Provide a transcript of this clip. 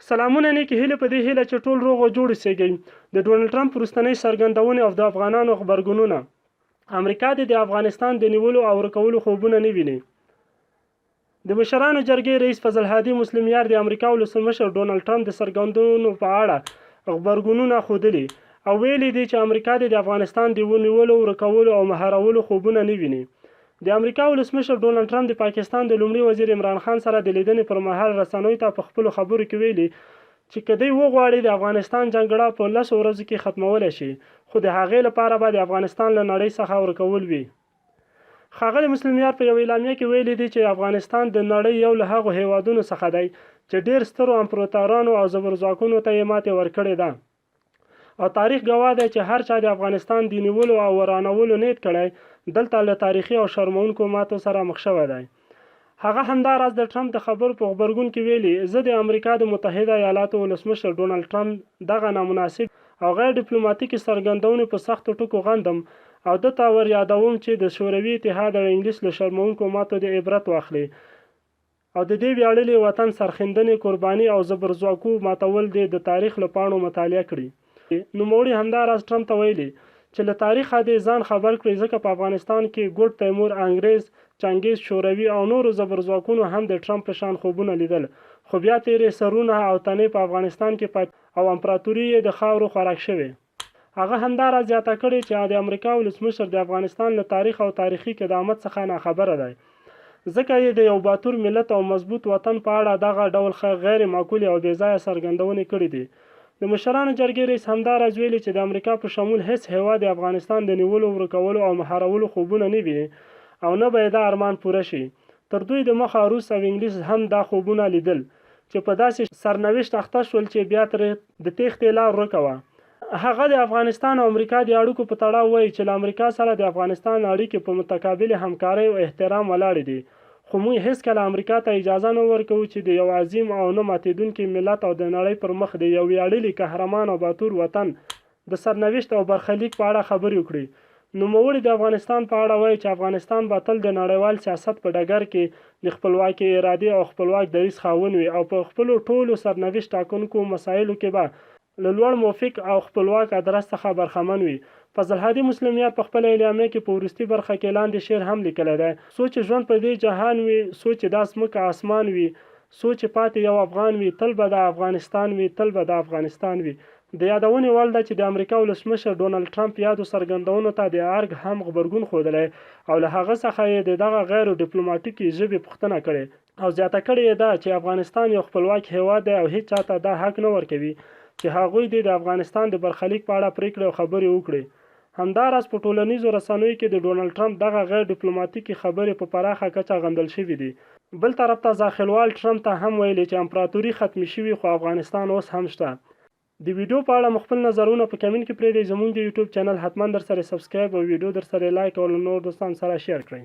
سلامونه نیکې هیلې په دې هیله چې ټول روغ او جوړ اوسئ. د ډونالډ ټرمپ وروستنۍ څرګندونې او د افغانانو غبرګونونه. امریکا د افغانستان د نیولو او ورکولو خوبونه نه ویني. د مشرانو جرګې رئیس فضل هادي مسلم یار د امریکا ولسمشر ډونالډ ټرمپ د څرګندونو په اړه غبرګونونه ښودلي او ویلي دي چې امریکا د افغانستان د نیولو ورکولو او مهارولو خوبونه نه ویني. د امریکا ولسمشر ډونالډ ټرمپ د پاکستان د لومړي وزیر عمران خان سره د لیدنې پر مهال رسنیو ته په خپلو خبرو کې ویلي چې که دوی وغواړي د افغانستان جګړه په 10 ورځو کې ختمولی شي، خو د هغې لپاره به د افغانستان له نړۍ څخه ورکول وي. ښاغلي مسلم یار په یو اعلامیه کې ویلي دي چې افغانستان د نړۍ یو له هغو هیوادونو څخه دی چې ډېر سترو امپراتورانو او زبرځواکونو ته یې ماتې ورکړې ده، او تاریخ ګواه دی چې هر چا د افغانستان د نیولو او ورانولو نیت کړی دلته له تاریخي او شرمونکو ماتو سره مخ شوی دی. هغه همداراز د ټرمپ د خبرو په غبرګون کې ویلي، زه د امریکا د متحده ایالاتو ولسمشر ډونالډ ټرمپ دغه نامناسب او غیر ډیپلوماټیکې څرګندونې په سختو ټکو غندم او ده ته ور یادوم چې د شوروي اتحاد او انګلیس له شرمونکو ماتو د عبرت واخلي او د دې ویاړلي وطن سرښندنې، قرباني او زبرځواکو ماتول د تاریخ له پاڼو مطالعه کړي. نوموړي همداراز ټرمپ ته ویلي چې له تاریخه دې ځان خبر کړي، ځکه په افغانستان کې ګوډ تیمور، انګریز، چنګیز، شوروي او نورو زبرځواکونو هم د ټرمپ په شان خوبونه لیدل، خو بیا تیرې سرونه او تنې په افغانستان کې او امپراتوري یې د خاورو خوراک شوې. هغه همداراز زیاته کړې چې د امریکا ولسمشر د افغانستان له تاریخ او تاریخي قدامت څخه ناخبره دی، ځکه یې د یو باتور ملت او مضبوط وطن په اړه دغه ډول غیر معقولې او بېځایه څرګندونې کړې دي. د مشرانو جرګې رئیس همداراز ویلي چې د امریکا په شمول هیڅ هیواد د افغانستان د نیولو، ورکولو او مهارولو خوبونه نه ویني او نه به یې دا ارمان پوره شي. تر دوی د مخه روس او انګلیس هم دا خوبونه لیدل چې په داسې سرنوشت اخته شول چې بیا ترې د تېښتې لار ورکه وه. هغه د افغانستان او امریکا د اړیکو په تړاو وایي چې له امریکا سره د افغانستان اړیکې په متقابلې همکارۍ او احترام ولاړې دي، خو موږ هیڅکله امریکا ته اجازه نه ورکوو چې د یو عظیم او نه ماتېدونکي ملت او د نړۍ پر مخ د یو ویاړلي قهرمان او باتور وطن د سرنوشت او برخلیک په اړه خبرې وکړي. نوموړي د افغانستان په اړه وایي چې افغانستان به تل د نړیوال سیاست په ډګر کې د خپلواکې ارادې او خپلواک دریځ خاوند وي او په خپلو ټولو سرنوشت ټاکونکو مسایلو کې به له لوړ موافق او خپلواک ادرس څخه برخمن وي. فضل هادي مسلم یار په خپله اعلامیه کې په وروستي برخه کې لاندې شعر هم لیکلی دی: څو چې ژوند په دې جهان وي، څو چې دا ځمکه اسمان وي، څو چې پاتې یو افغان وي، تل به د افغانستان وي، تل به د افغانستان وي. د یادونې وړ ده چې د امریکا ولسمشر ډونالډ ټرمپ یادو څرګندونو ته د ارګ هم غبرګون ښودلی او له هغه څخه یې د دغه غیر ډیپلوماټیکې ژبې پوښتنه کړې او زیاته کړې یې ده چې افغانستان یو خپلواک هیواد دی او هیڅ چاته دا حق نه ورکوي چې هغوی د افغانستان د برخلیک په اړه پرېکړې او خبرې وکړي. همداراز په ټولنیزو رسنیو کې د ډونالډ ټرمپ دغه غیر ډیپلوماټیکې خبرې په پراخه کچه غندل شوې دي. بل طرف ته زاخیلوال ټرمپ ته هم ویلي چې امپراتوري ختمې شوې، خو افغانستان اوس هم شته. د ویډیو په اړه خپل نظرونه په کمنټ کې پرېږدئ. زموږ د یوټیوب چینل حتما در سره سبسکرایب او ویډیو در سره لایک او له نور دوستانو سره شیر کړئ.